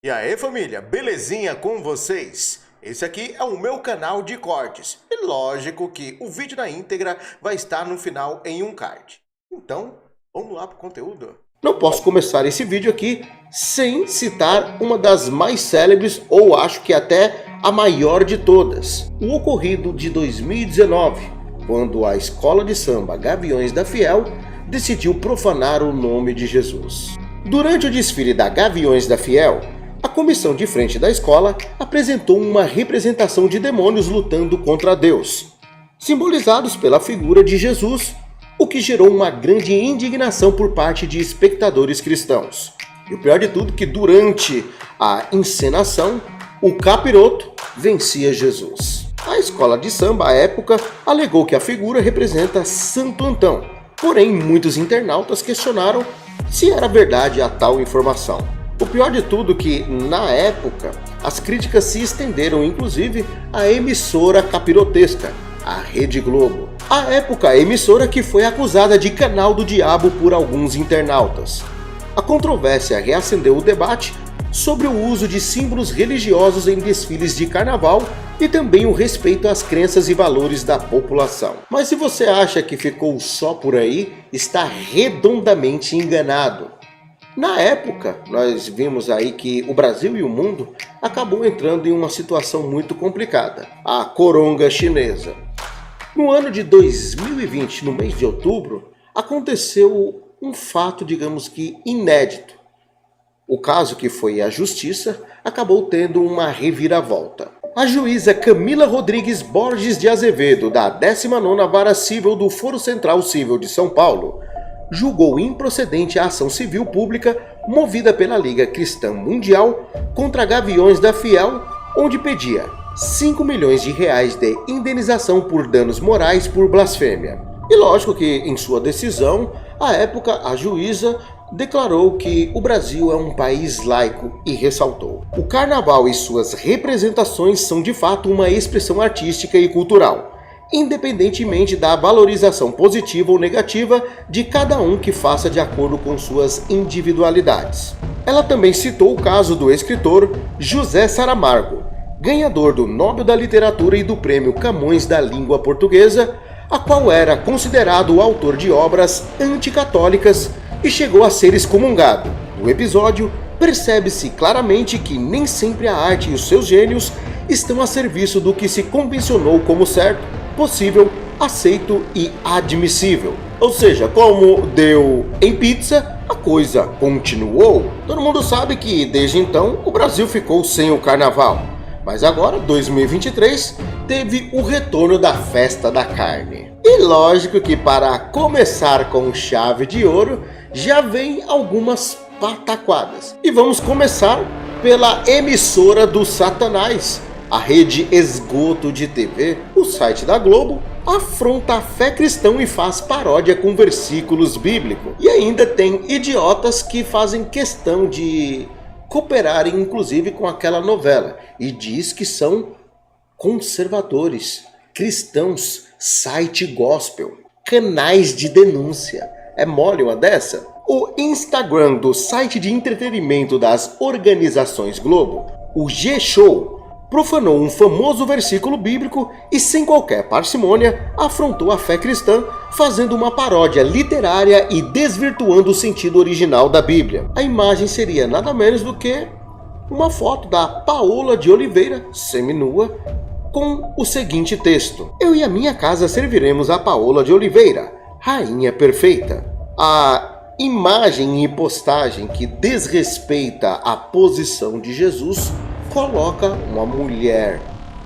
E aí, família, belezinha com vocês? Esse aqui é o meu canal de cortes. E lógico que o vídeo na íntegra vai estar no final em um card. Então, vamos lá pro conteúdo. Não posso começar esse vídeo aqui sem citar uma das mais célebres, ou acho que até a maior de todas. O ocorrido de 2019, quando a escola de samba Gaviões da Fiel decidiu profanar o nome de Jesus. Durante o desfile da Gaviões da Fiel, a comissão de frente da escola apresentou uma representação de demônios lutando contra Deus, simbolizados pela figura de Jesus, o que gerou uma grande indignação por parte de espectadores cristãos. E o pior de tudo é que durante a encenação, o capiroto vencia Jesus. A escola de samba, à época, alegou que a figura representa Santo Antão, porém muitos internautas questionaram se era verdade a tal informação. O pior de tudo é que, na época, as críticas se estenderam inclusive à emissora capirotesca, a Rede Globo. À época, a emissora que foi acusada de canal do diabo por alguns internautas. A controvérsia reacendeu o debate sobre o uso de símbolos religiosos em desfiles de carnaval e também o respeito às crenças e valores da população. Mas se você acha que ficou só por aí, está redondamente enganado. Na época, nós vimos aí que o Brasil e o mundo acabou entrando em uma situação muito complicada, a coronga chinesa. No ano de 2020, no mês de outubro, aconteceu um fato, digamos que inédito. O caso, que foi a justiça, acabou tendo uma reviravolta. A juíza Camila Rodrigues Borges de Azevedo, da 19ª Vara Civil do Foro Central Civil de São Paulo, julgou improcedente a ação civil pública movida pela Liga Cristã Mundial contra Gaviões da Fiel, onde pedia 5 milhões de reais de indenização por danos morais por blasfêmia. E lógico que em sua decisão, à época, a juíza declarou que o Brasil é um país laico e ressaltou: o carnaval e suas representações são de fato uma expressão artística e cultural, independentemente da valorização positiva ou negativa de cada um que faça de acordo com suas individualidades. Ela também citou o caso do escritor José Saramago, ganhador do Nobel da Literatura e do Prêmio Camões da Língua Portuguesa, a qual era considerado o autor de obras anticatólicas e chegou a ser excomungado. No episódio, percebe-se claramente que nem sempre a arte e os seus gênios estão a serviço do que se convencionou como certo, possível, aceito e admissível. Ou seja, como deu em pizza, a coisa continuou. Todo mundo sabe que desde então o Brasil ficou sem o carnaval. Mas agora, 2023, teve o retorno da festa da carne. E lógico que para começar com chave de ouro, já vem algumas pataquadas. E vamos começar pela emissora do Satanás, a rede esgoto de TV, o site da Globo, afronta a fé cristã e faz paródia com versículos bíblicos. E ainda tem idiotas que fazem questão de cooperarem inclusive com aquela novela e diz que são conservadores, cristãos, site gospel, canais de denúncia. É mole uma dessa? O Instagram do site de entretenimento das organizações Globo, o G-Show, profanou um famoso versículo bíblico e, sem qualquer parcimônia, afrontou a fé cristã, fazendo uma paródia literária e desvirtuando o sentido original da Bíblia. A imagem seria nada menos do que uma foto da Paola de Oliveira, seminua, com o seguinte texto: eu e a minha casa serviremos a Paola de Oliveira, rainha perfeita. A imagem e postagem que desrespeita a posição de Jesus coloca uma mulher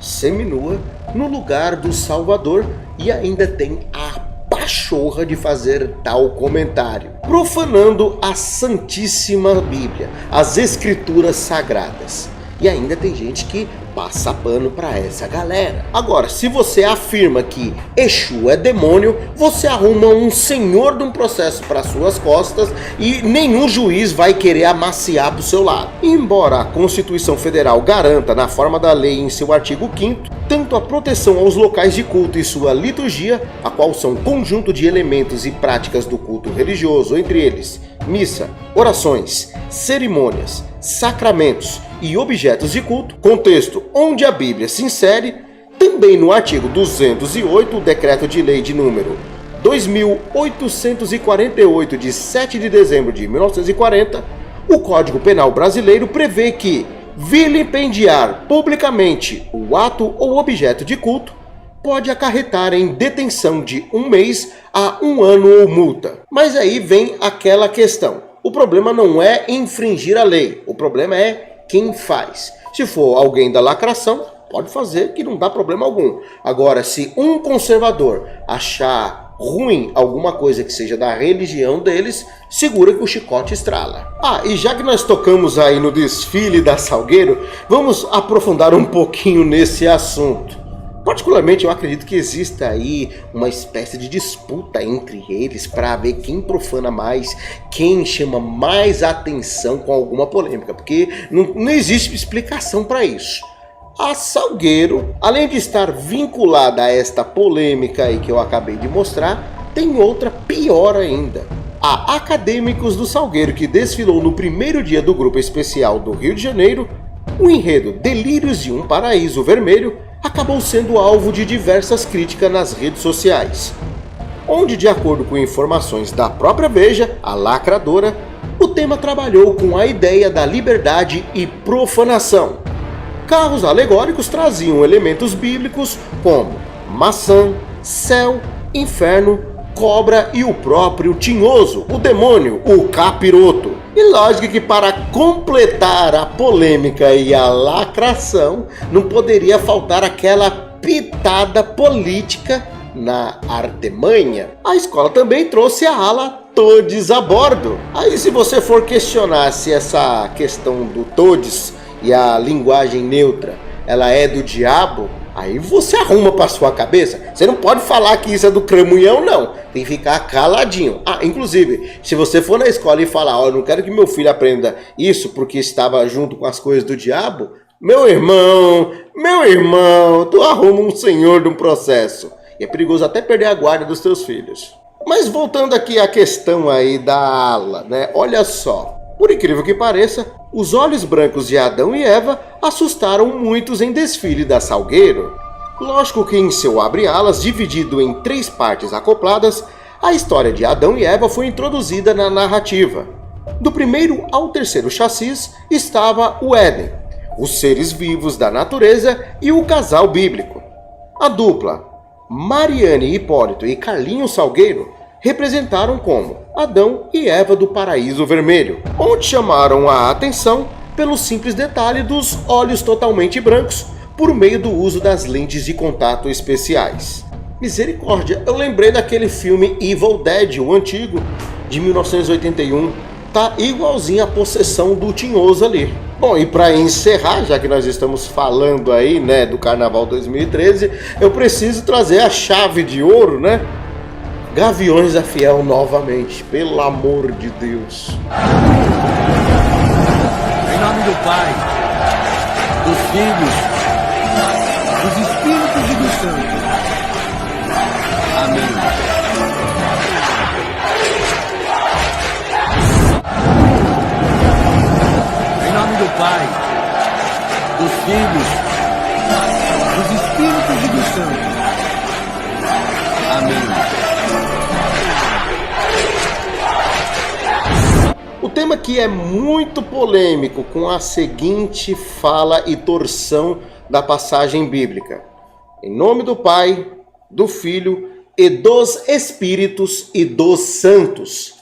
seminua no lugar do Salvador e ainda tem a pachorra de fazer tal comentário, profanando a Santíssima Bíblia, as Escrituras Sagradas. E ainda tem gente que passa pano para essa galera. Agora, se você afirma que Exu é demônio, você arruma um senhor de um processo para suas costas e nenhum juiz vai querer amaciar pro seu lado. Embora a Constituição Federal garanta, na forma da lei em seu artigo 5º, tanto a proteção aos locais de culto e sua liturgia, a qual são conjunto de elementos e práticas do culto religioso, entre eles missa, orações, cerimônias, sacramentos e objetos de culto, contexto onde a Bíblia se insere, também no artigo 208 do Decreto de Lei de número 2.848 de 7 de dezembro de 1940, o Código Penal brasileiro prevê que vilipendiar publicamente o ato ou objeto de culto pode acarretar em detenção de 1 mês a 1 ano ou multa. Mas aí vem aquela questão. O problema não é infringir a lei, o problema é quem faz. Se for alguém da lacração, pode fazer que não dá problema algum. Agora, se um conservador achar ruim alguma coisa que seja da religião deles, segura que o chicote estrala. E já que nós tocamos aí no desfile da Salgueiro, vamos aprofundar um pouquinho nesse assunto. Particularmente, eu acredito que exista aí uma espécie de disputa entre eles para ver quem profana mais, quem chama mais atenção com alguma polêmica, porque não existe explicação para isso. A Salgueiro, além de estar vinculada a esta polêmica aí que eu acabei de mostrar, tem outra pior ainda. Há acadêmicos do Salgueiro que desfilou no primeiro dia do Grupo Especial do Rio de Janeiro. O enredo Delírios de um Paraíso Vermelho acabou sendo alvo de diversas críticas nas redes sociais, onde, de acordo com informações da própria Veja, a lacradora, o tema trabalhou com a ideia da liberdade e profanação. Carros alegóricos traziam elementos bíblicos como maçã, céu, inferno, cobra e o próprio tinhoso, o demônio, o capiroto. E lógico que para completar a polêmica e a lacração, não poderia faltar aquela pitada política na artimanha. A escola também trouxe a ala Todes a bordo. Aí, se você for questionar se essa questão do todes e a linguagem neutra, ela é do diabo, aí você arruma pra sua cabeça. Você não pode falar que isso é do cramunhão, não. Tem que ficar caladinho. Inclusive, se você for na escola e falar, eu não quero que meu filho aprenda isso porque estava junto com as coisas do diabo, meu irmão, tu arruma um senhor de um processo. E é perigoso até perder a guarda dos teus filhos. Mas voltando aqui à questão aí da ala, né? Olha só. Por incrível que pareça, os olhos brancos de Adão e Eva assustaram muitos em desfile da Salgueiro. Lógico que em seu abre-alas, dividido em 3 partes acopladas, a história de Adão e Eva foi introduzida na narrativa. Do primeiro ao terceiro chassis estava o Éden, os seres vivos da natureza e o casal bíblico. A dupla Mariane Hipólito e Carlinhos Salgueiro representaram como Adão e Eva do Paraíso Vermelho, onde chamaram a atenção pelo simples detalhe dos olhos totalmente brancos por meio do uso das lentes de contato especiais. Misericórdia, eu lembrei daquele filme Evil Dead, o antigo, de 1981. Tá igualzinho a possessão do tinhoso ali. Bom, e para encerrar, já que nós estamos falando aí, né, do Carnaval 2013, eu preciso trazer a chave de ouro, né? Gaviões da Fiel novamente, pelo amor de Deus. Em nome do Pai, dos Filhos, dos Espíritos e dos Santos. Amém. Em nome do Pai, dos Filhos, dos Espíritos e dos Santos. Amém. O tema aqui é muito polêmico, com a seguinte fala e torção da passagem bíblica. Em nome do Pai, do Filho e dos Espíritos e dos Santos,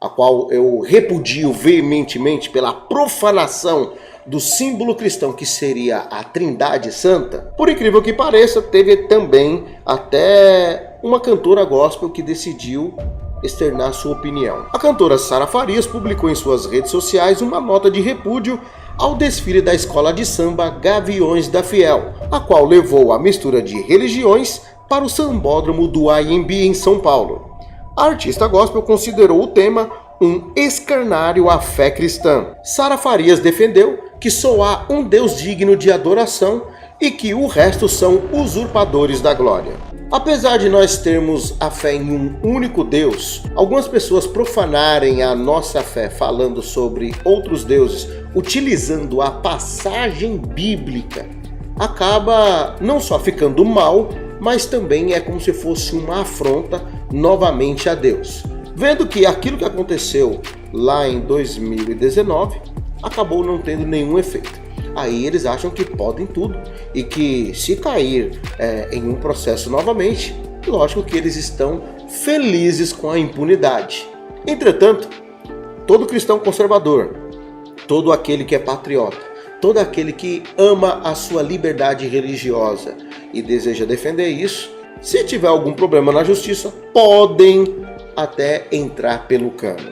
a qual eu repudio veementemente pela profanação do símbolo cristão que seria a Trindade Santa. Por incrível que pareça, teve também até uma cantora gospel que decidiu externar sua opinião. A cantora Sara Farias publicou em suas redes sociais uma nota de repúdio ao desfile da escola de samba Gaviões da Fiel, a qual levou a mistura de religiões para o sambódromo do AMB em São Paulo. A artista gospel considerou o tema um escarnário à fé cristã. Sara Farias defendeu que só há um Deus digno de adoração e que o resto são usurpadores da glória. Apesar de nós termos a fé em um único Deus, algumas pessoas profanarem a nossa fé falando sobre outros deuses, utilizando a passagem bíblica, acaba não só ficando mal, mas também é como se fosse uma afronta novamente a Deus. Vendo que aquilo que aconteceu lá em 2019 acabou não tendo nenhum efeito. Aí eles acham que podem tudo e que se cair em um processo novamente, lógico que eles estão felizes com a impunidade. Entretanto, todo cristão conservador, todo aquele que é patriota, todo aquele que ama a sua liberdade religiosa e deseja defender isso, se tiver algum problema na justiça, podem até entrar pelo cano.